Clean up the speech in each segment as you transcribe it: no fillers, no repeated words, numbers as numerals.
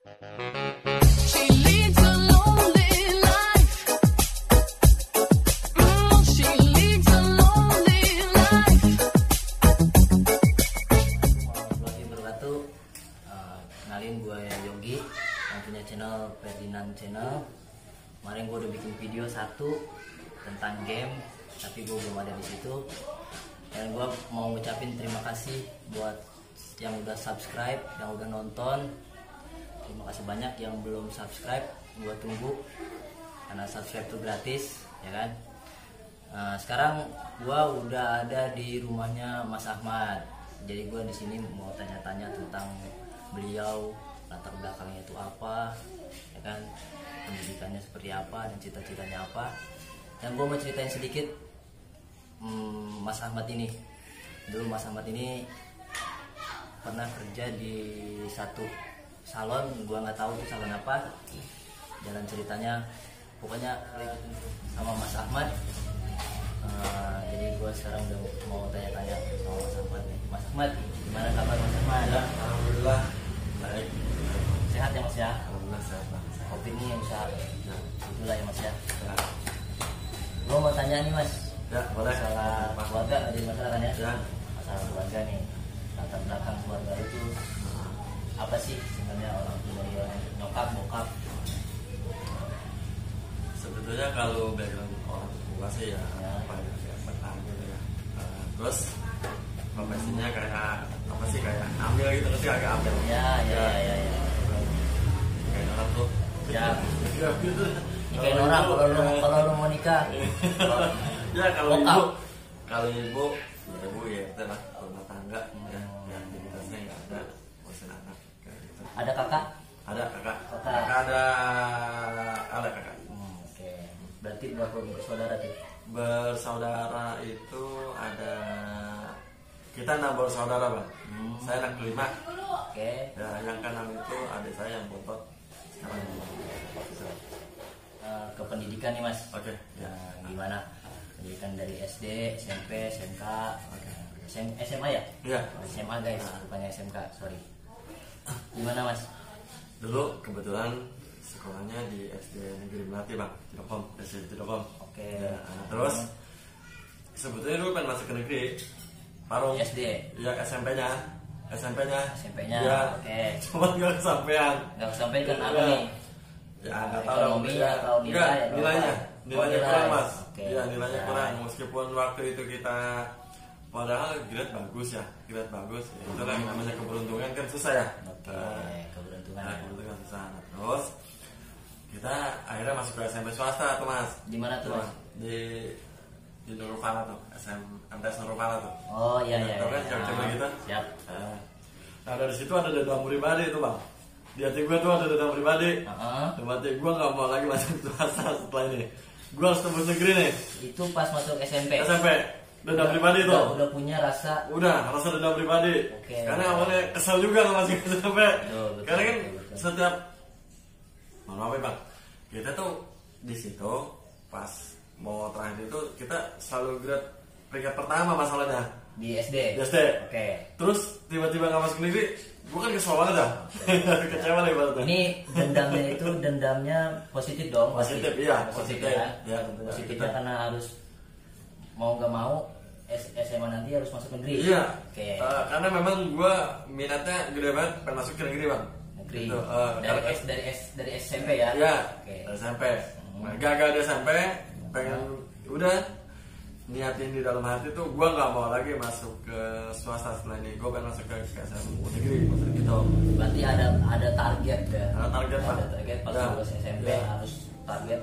She leads a lonely life. She leads a lonely life. Warahmatullahi wabarakatuh. Kenalin gue Yogi yang punya channel Ferdinand Channel. Kemarin gue udah bikin video satu tentang game, tapi gue belum ada di situ. Dan gue mau ngucapin terima kasih buat yang udah subscribe, yang udah nonton. Terima kasih banyak yang belum subscribe, gue tunggu karena subscribe itu gratis, ya kan? Sekarang gue udah ada di rumahnya Mas Ahmad. Jadi gue di sini mau tanya-tanya tentang beliau, latar belakangnya itu apa, ya kan? Pendidikannya seperti apa dan cita-citanya apa. Dan gue mau ceritain sedikit Mas Ahmad ini. Dulu Mas Ahmad ini pernah kerja di satu salon, gue nggak tahu itu salon apa. Jalan ceritanya pokoknya sama Mas Ahmad. Jadi gue sekarang udah mau tanya-tanya sama Mas Ahmad nih. Mas Ahmad, gimana kabar Mas Ahmad? Ya, alhamdulillah baik. Sehat ya Mas ya? Alhamdulillah sehat Bang. Kopi ini yang bisa itulah ya Mas ya. Ya, Gue mau tanya nih Mas, ya boleh. masalah Bang. keluarga nggak jadi masalah kan ya? Ya, Masalah keluarga nih, latar belakang keluarga itu apa sih sebenarnya, orang tua dari nyokap, bokap? sebetulnya kalau background orang tua sih ya apa ya, kayak petani gitu ya. Terus profesinya kayak apa sih, kayak ambil gitu, nanti agak ambil. Ya. Kayak orang tuh. Ya. Ya gitu. Nikahin orang kalau lu mau nikah. Ya kalau Bokap. ibu ya itu lah rumah tangga ya, yang aktivitasnya nggak ada ngurusin anak kayak gitu. Ada kakak? Ada kakak. Kakak. Kakak ada kakak. Oke. Berarti berapa bersaudara tuh? Bersaudara itu ada, kita 6 bersaudara Bang. Saya anak kelima. Oke. Ya, yang kanan itu adik saya yang bontot sekarang. Ke pendidikan nih Mas. Oke. Ya. Gimana? Pendidikan dari SD, SMP, SMK, SMA ya? Iya. SMA guys, bukannya SMK, sorry. Gimana Mas? Dulu kebetulan sekolahnya di SD Negeri Melati Bang, Cilokom, SD Cilokom. Oke. Ya, terus sebetulnya dulu pengen masuk ke negeri, Parung. SD. Ya, SMP-nya. SMP-nya, Ya. oke. Cuma nggak kesampaian. Nggak kesampaian apa Ya. nih? Ya nggak tahu. Ekonomi atau nilai? Nggak, Atau nilainya. apa? Nilainya Oh, kurang nilai. Mas. Oke. Iya, nilainya Nilai. kurang. Meskipun waktu itu kita padahal grade bagus ya, grade bagus. Ya, itulah yang namanya keberuntungan kan susah ya. Oke, keberuntungan. Nah, keberuntungan susah. Nah, terus kita akhirnya masuk ke SMP swasta tuh Mas. Di mana tuh Mas? Di Nurufala tuh, MTS Nurufala tuh. Oh iya. Tahu kan cewek-cewek gitu? Siap. Nah, dari situ ada dendam pribadi tuh Bang. Di hati gue tuh ada dendam pribadi. Heeh. Dalam hati gue nggak mau lagi masuk swasta setelah ini. Gue harus tembus negeri nih. Itu pas masuk SMP. SMP. Dendam pribadi tuh. Udah punya rasa. Udah, rasa dendam pribadi. Oke. Karena awalnya kesel juga nggak masuk ke SMP. Betul, Karena kan betul. setiap, mohon maaf ya Bang, kita tuh di situ pas mau terakhir itu kita selalu grade peringkat pertama masalahnya Di SD. di SD. Oke. Terus tiba-tiba nggak masuk negeri, gue kan kesel banget dah. Kecewa lah ibaratnya. Ini dendamnya itu dendamnya positif dong. pasti. Positif, iya, Positif positif. kan? Ya, tentunya. Positifnya karena harus mau nggak mau SMA nanti harus masuk negeri. Iya. Oke. Karena memang gue minatnya gede banget pengen masuk ke negeri Bang. Negeri. Gitu. Dari SMP ya. Iya. Oke. Dari SMP. Gagal di SMP, pengen udah niatin di dalam hati tuh gue nggak mau lagi masuk ke swasta setelah ini. Gue pengen masuk ke SMA negeri maksudnya gitu. Berarti ada target ya. Ada target, Pak. Ada target pas Ya. lulus SMP Ya. harus target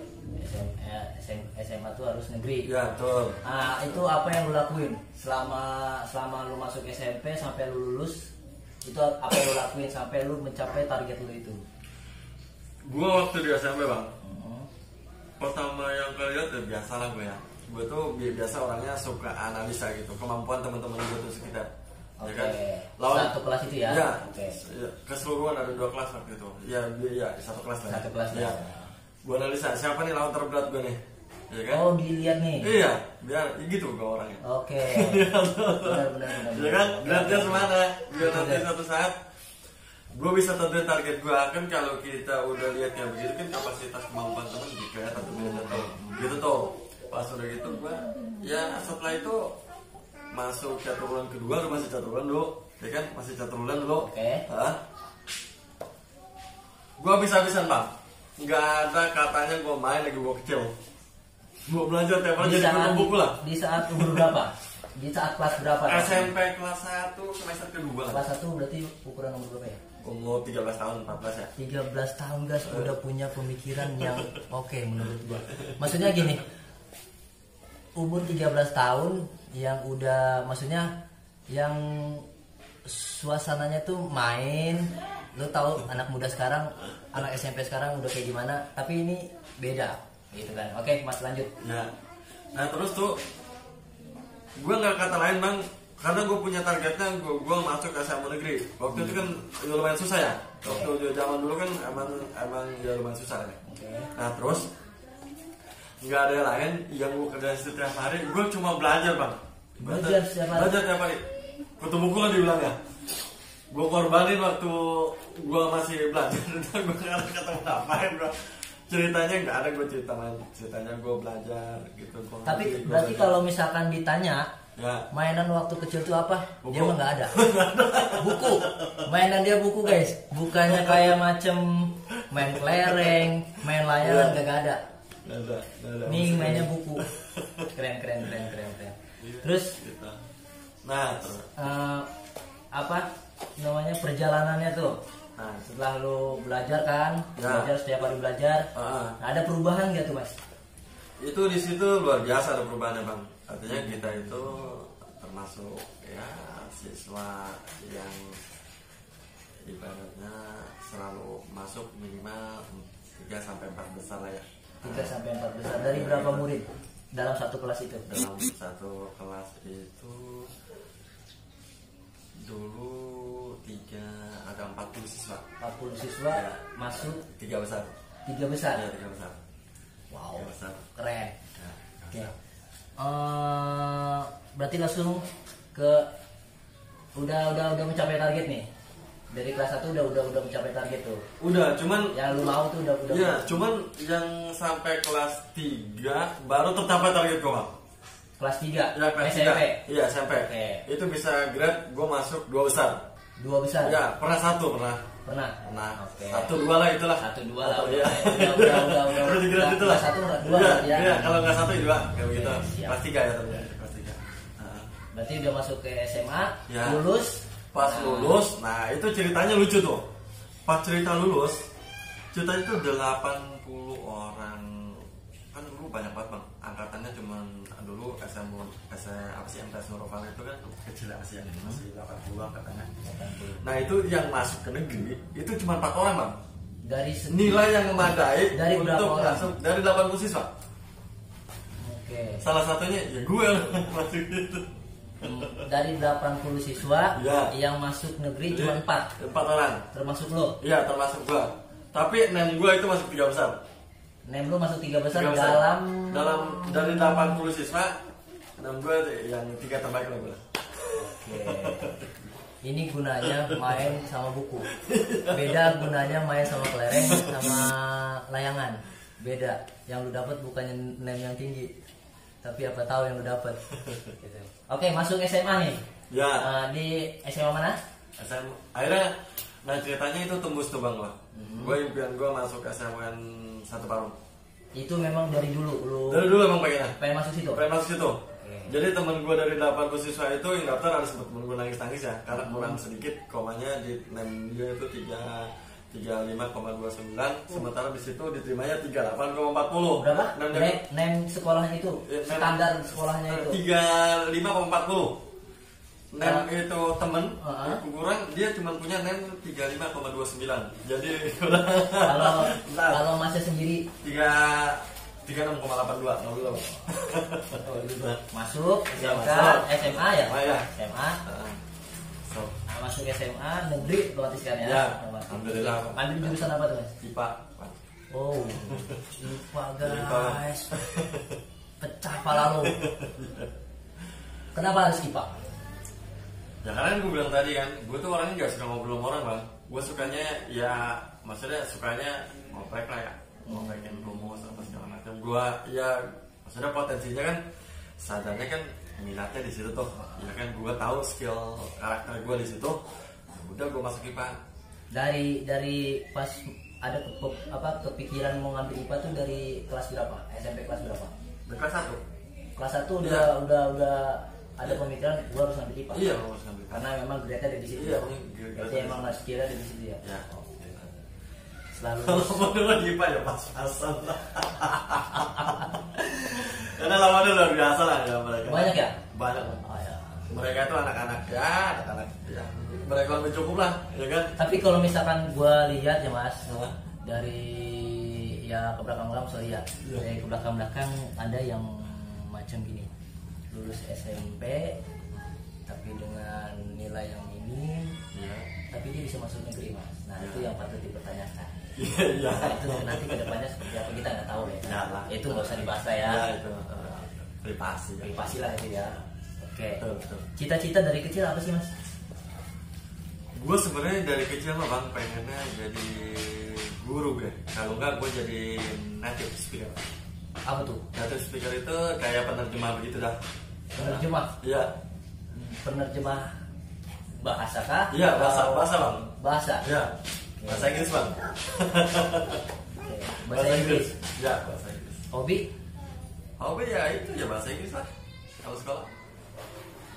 SMA tuh harus negeri. Iya betul. Nah, itu apa yang lu lakuin selama lu masuk SMP sampai lu lulus? Itu apa yang lu lakuin sampai lu mencapai target lu itu? Gue waktu di SMP Bang, Mhm. pertama yang kalian ya biasa lah gue ya. Gue tuh biasa orangnya suka analisa gitu, kemampuan teman-teman gue tuh sekitar. Oke. Ya kan? Satu kelas itu ya? Iya. Oke. Ya, keseluruhan ada 2 kelas waktu itu. Ya, satu kelas lah. Satu kelas Ya. lah. Gue analisa siapa nih lawan terberat gue nih. Ya kan? Oh, dilihat nih. Iya, biar gitu gue orangnya. Oke. Iya, Benar. ya kan? Oke, Beratnya oke. semana. Biar Oke. nanti suatu saat gue bisa tentuin target gue kan. Kalau kita udah lihat kayak begitu kan kapasitas kemampuan temen gitu ya, satu beda tuh gitu tuh. Pas udah gitu gue ya setelah itu masuk catur bulan kedua, lu masih catur bulan dulu ya kan, masih catur bulan dulu. Oke. Gue habis-habisan bang, nggak ada katanya gue main lagi gue kecil. Gue belajar tiap hari jadi guru buku lah. Di saat umur berapa? Di saat kelas berapa? SMP kelas 1 semester kedua lah. Kelas 1 berarti ukuran umur berapa ya? Umur 13 tahun 14 ya. 13 tahun guys, udah punya pemikiran yang oke menurut gua. Maksudnya gini, umur 13 tahun yang udah, maksudnya yang suasananya tuh main. Lu tahu anak muda sekarang, anak SMP sekarang udah kayak gimana, tapi ini beda gitu kan. Oke, Mas lanjut. Ya. Nah terus tuh gue nggak kata lain bang, karena gue punya targetnya gue masuk ke SMA negeri. Waktu itu kan ya lumayan susah ya. Waktu zaman dulu kan emang ya lumayan susah ya. Nah terus nggak ada yang lain yang gue kerjain setiap hari, gue cuma belajar bang. Belajar setiap hari? Belajar tiap hari. Kutu buku lah dibilangnya. Gue korbanin waktu gue masih belajar. Gue nggak ada ketemu ngapain bro. Ceritanya nggak ada gue ceritanya gue belajar gitu. Tapi Gua berarti belajar. kalau misalkan ditanya Ya. mainan waktu kecil itu apa? Buku. Dia mah nggak ada. Buku. Mainan dia buku guys. Bukannya kayak macem main kelereng, main layangan, Iya. gak ada. Nggak ada. Nih Maksudnya. mainnya buku. Keren. Iya, Terus gitu. Nah terus apa namanya perjalanannya tuh? Nah, setelah lu belajar kan, Ya. belajar setiap hari belajar. Ah. Nah, ada perubahan gak tuh mas? Itu di situ luar biasa ada perubahannya bang. Artinya kita itu termasuk ya siswa yang ibaratnya selalu masuk minimal 3 sampai 4 besar lah ya. 3 sampai 4 besar. Dari berapa murid dalam satu kelas itu? Dalam satu kelas itu dulu ada 40 siswa. 40 siswa Ya. masuk 3 besar. 3 besar. Ya 3 besar. Wow, 3 besar. keren. Ya, Oke. Berarti langsung ke udah mencapai target nih. Dari kelas 1 udah mencapai target tuh. Udah, cuman Yang lu mau tuh udah. ya, cuman yang sampai kelas 3 baru tercapai target gue bang. Kelas 3. Ya kelas SMP. 3. Iya SMP. Oke. Itu bisa grade gue masuk 2 besar. 2 besar. Ya pernah 1 pernah. Pernah. Nah, Oke. 1 2 lah itulah. 1 2 lah. Atau, Udah, iya. udah. Udah di grade itu lah. 1 2 Iya, ya. iya, kalau nggak 1 2 kayak begitu. siap. Kelas 3 ya ternyata kelas 3. Nah, Berarti udah masuk ke SMA, Ya. lulus. pas Nah, lulus, nah itu ceritanya lucu tuh. Pas cerita lulus, ceritanya itu 80 orang. Kan dulu banyak banget bang. Angkatannya cuman dulu apa sih MTS Nurul itu kan kecil masih yang masih 80 angkatannya. 80. Nah itu yang masuk ke negeri itu cuma 4 orang bang. Dari Nilai yang memadai Dari berapa untuk orang? masuk dari 80 siswa. Oke. Salah satunya ya gue masuk itu. Dari 80 siswa Ya. yang masuk negeri cuma 4, 4 orang. termasuk lo. Iya termasuk gue. Tapi nem gue itu masuk 3 besar. Nem lo masuk 3 besar 3 besar. dalam dari 80 siswa, nem gue yang 3 terbaik lah gue. Oke. Ini gunanya main sama buku. Beda gunanya main sama kelereng sama layangan. Beda. Yang lu dapat bukannya nem yang tinggi, tapi apa tahu yang lu dapat. Gitu. Oke, masuk SMA nih. Ya. Di SMA mana? Akhirnya, nah ceritanya itu tembus tuh bang gue. Gue impian gue masuk SMN 1 Parung. Itu memang dari dulu lu Dari dulu emang pengennya. pengen masuk situ. Pengen masuk situ. Oke. Jadi temen gue dari 80 siswa itu yang daftar ada sempet temen gue nangis ya karena kurang sedikit komanya di nem dia itu 35,29 sementara di situ diterimanya 38,40. Berapa? Nem Nem sekolahnya itu, Ya, nem- standar sekolahnya itu. 35,40. Nem itu temen Heeh. kurang dia cuma punya nem 35,29. Jadi Kalau Bentar. kalau masih sendiri 36,82 nggak belum. masuk Ya, SMK, masuk. SMA ya? Ah, ya. SMA. So, Nah, masuk SMA negeri otomatis kan ya? Ya, Otomatis. alhamdulillah. Ambil jurusan apa tuh mas? IPA. Oh, IPA IPA. guys. Pecah pala lo. Kenapa harus IPA? Ya karena gue bilang tadi kan, gue tuh orangnya gak suka ngobrol sama orang bang. Gue sukanya ya, maksudnya sukanya ngoprek lah ya, ngoprekin rumus apa segala macam. Gue ya, maksudnya potensinya kan, sadarnya kan minatnya di situ tuh. Ya kan gue tahu skill karakter gue di situ. Udah gue masuk IPA. Dari pas ada kepikiran mau ngambil IPA tuh dari kelas berapa? SMP kelas berapa? Dari kelas 1. Kelas 1 Iya. udah ada pemikiran gua harus ngambil IPA. Iya, harus ngambil IPA. Karena memang grade-nya ada di situ. Iya, Berarti emang skillnya ada di situ ya. Ya. Oh. Selalu Kalau mau dulu di IPA ya pas-pasan lah. Karena lawannya luar biasa lah ya mereka. banyak ya? Banyak. Oh, ya. Mereka itu anak-anak ya, anak-anak ya. Mereka lebih cukup lah, ya kan? Tapi kalau misalkan gua lihat ya Mas, Hah? dari ya ke belakang sorry ya. Iya. Dari ke belakang ada yang macam gini. Lulus SMP tapi dengan nilai yang minim, Iya. tapi dia bisa masuk negeri Mas. Nah Ya. itu yang patut dipertanyakan. Iya, iya. Nah, itu nanti kedepannya seperti apa kita nggak tahu ya. Ya lah. Itu nggak usah dibahas lah ya. Ya itu privasi. Ya. Privasi lah itu ya. Oke. Betul, betul. Cita-cita dari kecil apa sih Mas? Gue sebenarnya dari kecil mah bang pengennya jadi guru gue. Kalau enggak gue jadi native speaker. Apa tuh? Native speaker itu kayak penerjemah begitu dah. Penerjemah. Iya. Penerjemah bahasa kah? Iya, bahasa Atau bang. Bahasa. Iya. Bahasa Inggris bang. Oke. Bahasa Inggris. Ya bahasa Inggris. Hobi? Hobi ya itu ya bahasa Inggris lah. Kalau sekolah.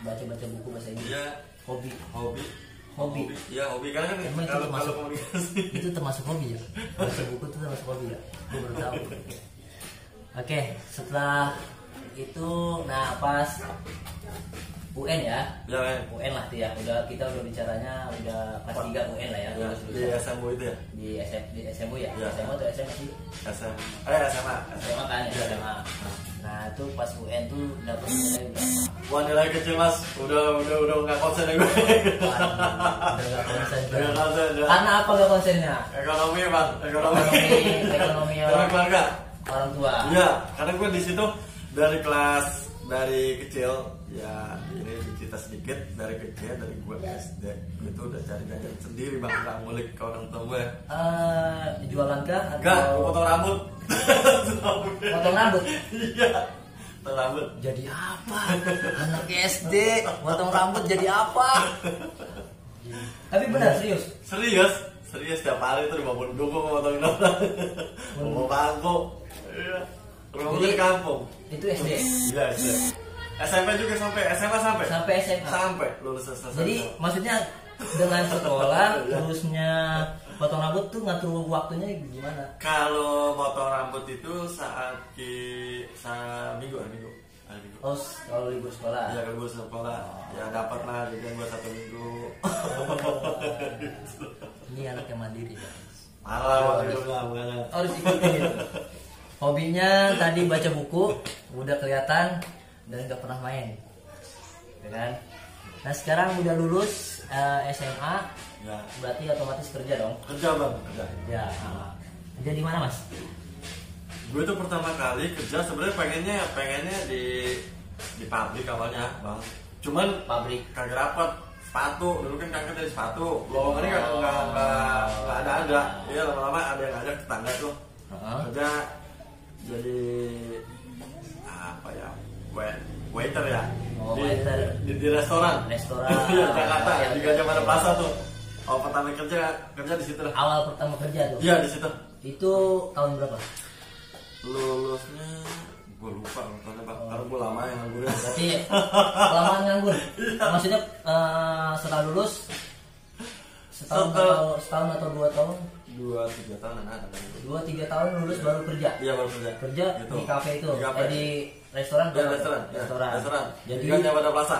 Baca-baca buku bahasa Inggris. Iya. Hobi. Hobi. Hobi. Iya hobi karena kan Emang itu kalau termasuk komunikasi. itu termasuk hobi ya? Baca buku itu termasuk hobi ya? Gue baru tahu. Oke, setelah itu, nah pas UN ya, Ya kan. UN lah tuh ya. Kita udah bicaranya udah kelas 3 UN lah ya. Ya, Lulus di lulusan. SMU itu ya. Di SMU ya. Ya. SMU atau SMA sih? SMA. SMA kan ya, Iya. SMA. Nah itu pas UN tuh dapat nilai berapa? Wah nilai kecil mas, udah nggak konsen ya gue. Udah gak konsen. Udah nggak konsen ya. Karena apa gak konsennya? Ekonomi bang, ekonomi Ekonomi Ekonomi keluarga. orang tua. Iya, karena gue di situ dari kecil ya ini cerita sedikit dari kecil dari gue SD itu udah cari jajan sendiri bang, nggak ngulik ke orang tua gue. Jualan kah? Enggak, gue potong rambut. Potong rambut. Iya, potong rambut. Jadi apa? Anak SD potong rambut jadi apa? Tapi benar serius. Serius setiap hari tuh 50 dukung potongin orang. Mau bangku. Iya. Rumah gue di kampung. Itu SD. Iya, SD. SMP juga SMA sampai. Sampai SMA. Sampai lulus SMA. Jadi maksudnya dengan sekolah terusnya potong rambut tuh ngatur waktunya gimana? Kalau potong rambut itu saat minggu. Oh, kalau libur sekolah. Ya kalau gue sekolah, ya dapat lah jajan gue 1 minggu. Ini anak yang mandiri kan. Parah waktu itu nggak banget. Harus ikutin itu. Hobinya tadi baca buku, udah kelihatan dan nggak pernah main, ya kan? Nah sekarang udah lulus SMA, Ya. berarti otomatis kerja dong? Kerja bang, kerja. Ya. Kerja di mana mas? Gue tuh pertama kali kerja sebenarnya pengennya di pabrik awalnya bang. Cuman Pabrik. kagak dapet sepatu, dulu kan kakak dari sepatu, lowongannya kan nggak ada. Iya lama-lama ada yang ngajak tetangga tuh kerja jadi apa ya, waiter ya. Oh, waiter. Di restoran. Restoran. Iya Jakarta Ya, di ya, Gajah Mada ya. Plaza tuh. Oh pertama kerja di situ lah. Awal pertama kerja tuh? Iya di situ. Itu tahun berapa? Lulusnya gue lupa tahunnya bang, karena gue lama yang nganggur. Berarti kelamaan nganggur. Maksudnya setelah lulus setahun atau 2 tahun? 2-3 tahun ada. 2-3 tahun lulus baru kerja. Iya baru kerja. Kerja Gitu. di kafe itu, Di kafe. di restoran. Ya, berapa? restoran. Ya, restoran. Jadi Di Gajah Mada Plaza.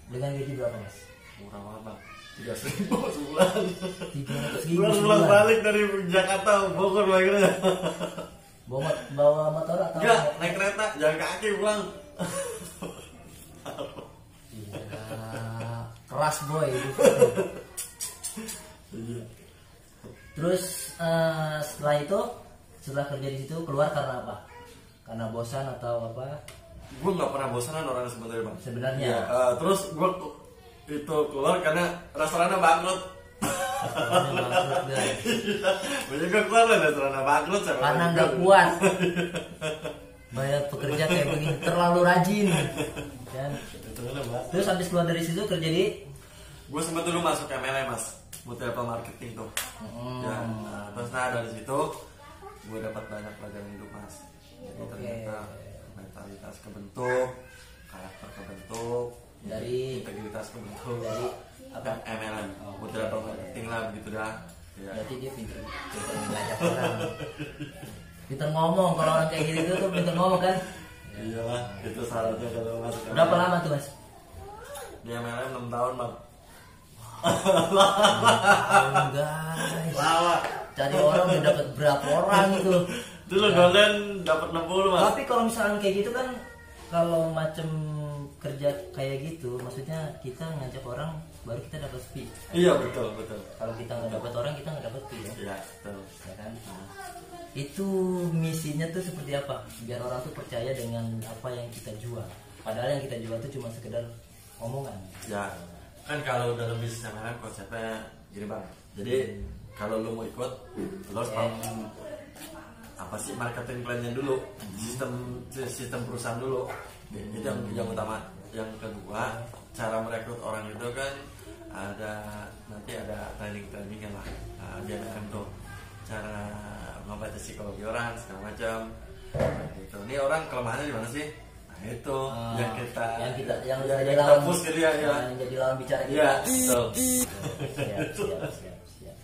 dengan gaji berapa mas? Murah banget bang. 3.000 sebulan. 300.000 Pulang sebulan. balik dari Jakarta Bogor bagaimana? Bawa motor atau? Enggak, naik kereta, jalan kaki pulang. Iya, keras boy itu. Iya. Terus setelah kerja di situ keluar karena apa? Karena bosan atau apa? Gue nggak pernah bosanan orangnya sebenarnya bang. Sebenarnya. Iya, terus gue itu keluar karena restorannya bangkrut. Restorannya bangkrut, guys. Banyak gak keluar lah restorannya bangkrut sama Karena juga. nggak kuat banyak pekerja kayak begini, terlalu rajin kan. Terus habis keluar dari situ kerja di Gue sempat dulu masuk MLM mas, multi-level marketing tuh. Ya, terus dari situ gue dapat banyak pelajaran hidup mas. Jadi Oke. ternyata mentalitas kebentuk, karakter kebentuk, Dari- integritas kebentuk. dari apa? MLM, multi-level marketing lah begitu dah. Ya. Berarti dia pintar ngajak orang, pintar ngomong. Kalau orang kayak gitu tuh pintar ngomong kan. Iyalah, itu syaratnya kalau masuk Berapa lama tuh mas? Di MLM 6 tahun bang. Guys, Lama. cari orang udah dapat berapa orang itu. Dulu golden dapat 60 mas. Tapi kalau misalnya kayak gitu kan, kalau macam kerja kayak gitu, maksudnya kita ngajak orang baru kita dapat fee. Iya betul betul. Kalau kita nggak dapat orang, kita nggak dapat fee ya. Iya betul. Ya kan? Nah, itu misinya tuh seperti apa? Biar orang tuh percaya dengan apa yang kita jual. Padahal yang kita jual tuh cuma sekedar omongan. Ya kan kalau dalam bisnis MLM konsepnya gini bang. Jadi kalau lu mau ikut, lu harus paham apa sih marketing plan-nya dulu, sistem perusahaan dulu. Itu yang utama. Yang kedua, cara merekrut orang itu kan nanti ada training-trainingnya lah. Di MLM tuh cara membaca psikologi orang segala macam. Gitu. Ini orang kelemahannya di mana sih? Nah itu yang udah jadi kita lawan push gitu ya. yang jadi lawan bicara kita. Iya, betul. Siap.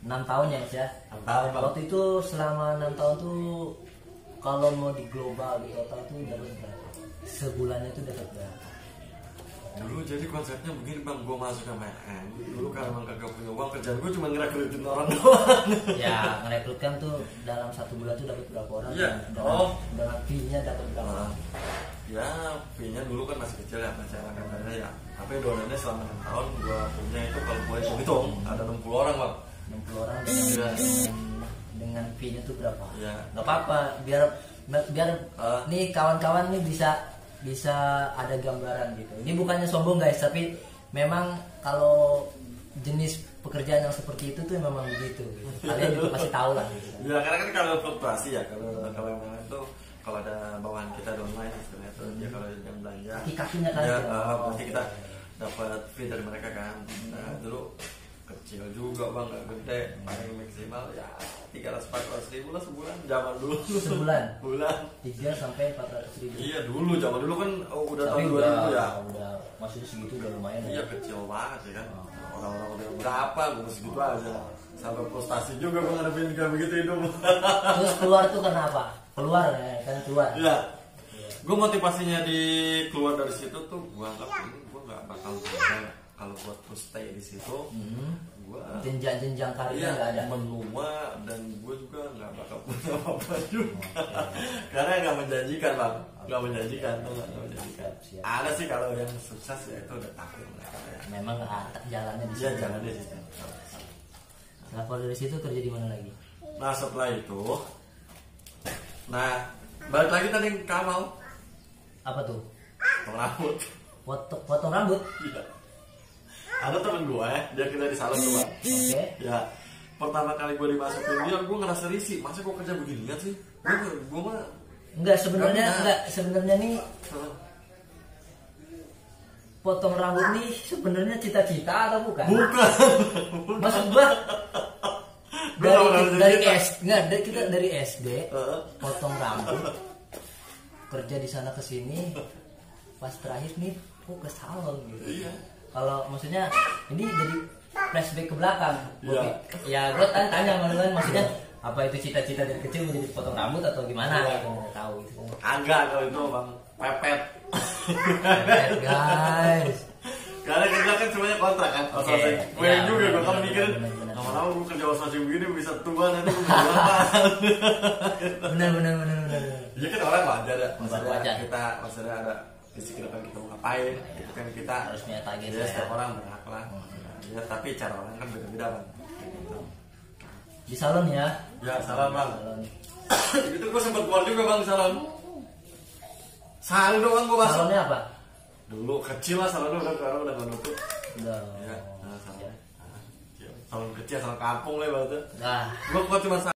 6 tahun ya mas ya. 6 tahun, Bang. Waktu itu selama 6 tahun tuh kalau mau di global di total tuh dapat berapa? Sebulannya tuh dapat berapa? Dulu jadi konsepnya begini bang, gue masuk ke MLM. Dulu kan emang kagak punya uang, kerjaan gue cuma ngerekrutin orang doang. Ya merekrutkan tuh dalam 1 bulan tuh dapat berapa orang? Iya. Dengan fee-nya dapat berapa? Nah, ya fee-nya dulu kan masih kecil ya, masih angkatannya ya. Tapi donannya selama 6 tahun gue punya itu kalau gue hitung ada 60 orang bang. 60 orang Iya. dengan fee-nya tuh berapa? Iya. Gak apa-apa, biar nih kawan-kawan nih bisa ada gambaran gitu. Ini bukannya sombong guys, tapi memang kalau jenis pekerjaan yang seperti itu tuh memang begitu. Gitu. Kalian juga pasti tahu lah. Gitu. Ya karena kan kalau fluktuasi ya, kalau MLM itu kalau ada bawahan kita online istilahnya tuh, ya kalau yang belanja. Kaki-kakinya kan. Ya, pasti kita dapat fee dari mereka kan. Nah, dulu kecil juga bang, gak gede, paling maksimal ya 300-400 ribu lah sebulan, zaman dulu. Sebulan? Bulan. 3 sampai 400 ribu. Iya dulu, zaman dulu kan udah Tapi tahun 2000 ya. udah maksudnya segitu udah lumayan. Iya Ya. kecil banget ya kan. Orang-orang udah berapa, gue segitu aja. Sampai frustasi juga gue ngadepin kayak begitu hidup. Terus keluar tuh kenapa? Keluar ya kan keluar. Iya. Gue motivasinya di keluar dari situ tuh gue nggak bakal bisa kalau buat terus stay di situ. Gue Jenjang-jenjang karirnya nggak ada. menua dan gue juga nggak bakal punya apa-apa juga. Karena nggak menjanjikan bang, nggak menjanjikan tuh nggak menjanjikan. Siap. Ada sih kalau yang sukses ya itu udah takdir mereka ya. Memang jalannya di Iya situ. jangan deh situ. Nah kalau dari situ kerja di mana lagi? Nah setelah itu, nah balik lagi tadi Kamal, Apa tuh? potong rambut. Potong rambut. Iya. Ada temen gue, dia kerja di salon tuh bang. Oke. Ya, pertama kali gue dimasukin dia, gue ngerasa risih. Masa gue kerja beginian sih? Gue mah Enggak sebenarnya Nggak. nih potong rambut nih sebenarnya cita-cita atau bukan? bukan. Maksud gua Gua nggak pernah dari cerita. kita dari SD Heeh. potong rambut kerja di sana ke sini pas terakhir nih kok ke salon gitu. Iya. Kalau maksudnya ini jadi flashback ke belakang. Iya. Ya gue tanya sama maksudnya apa itu cita-cita dari kecil menjadi potong rambut atau gimana Iya. gitu nggak tahu gitu. Agak kalau itu bang, pepet. Guys. Karena kita kan semuanya kontrak kan, Oke. outsourcing. Gue Ya, juga, gue kan benar, mikirin, benar. lama-lama gue kerja outsourcing begini bisa tua nanti gue bisa apa? Benar. Iya kan orang wajar ya, Wajar. maksudnya ada pikiran kita mau ngapain, itu kan kita Harus punya target ya, ya. setiap orang berhak lah. Ya tapi cara orang kan beda-beda bang. Gitu. Di salon ya. Ya salam bang. Salon. Itu gue sempet keluar juga bang salon. Sehari doang gue masuk. Salonnya apa? Dulu kecil lah salon udah sekarang udah nggak nutup. Dong. Ya, sama. Salam kecil sama kampung lah waktu. Nah. Gua cuma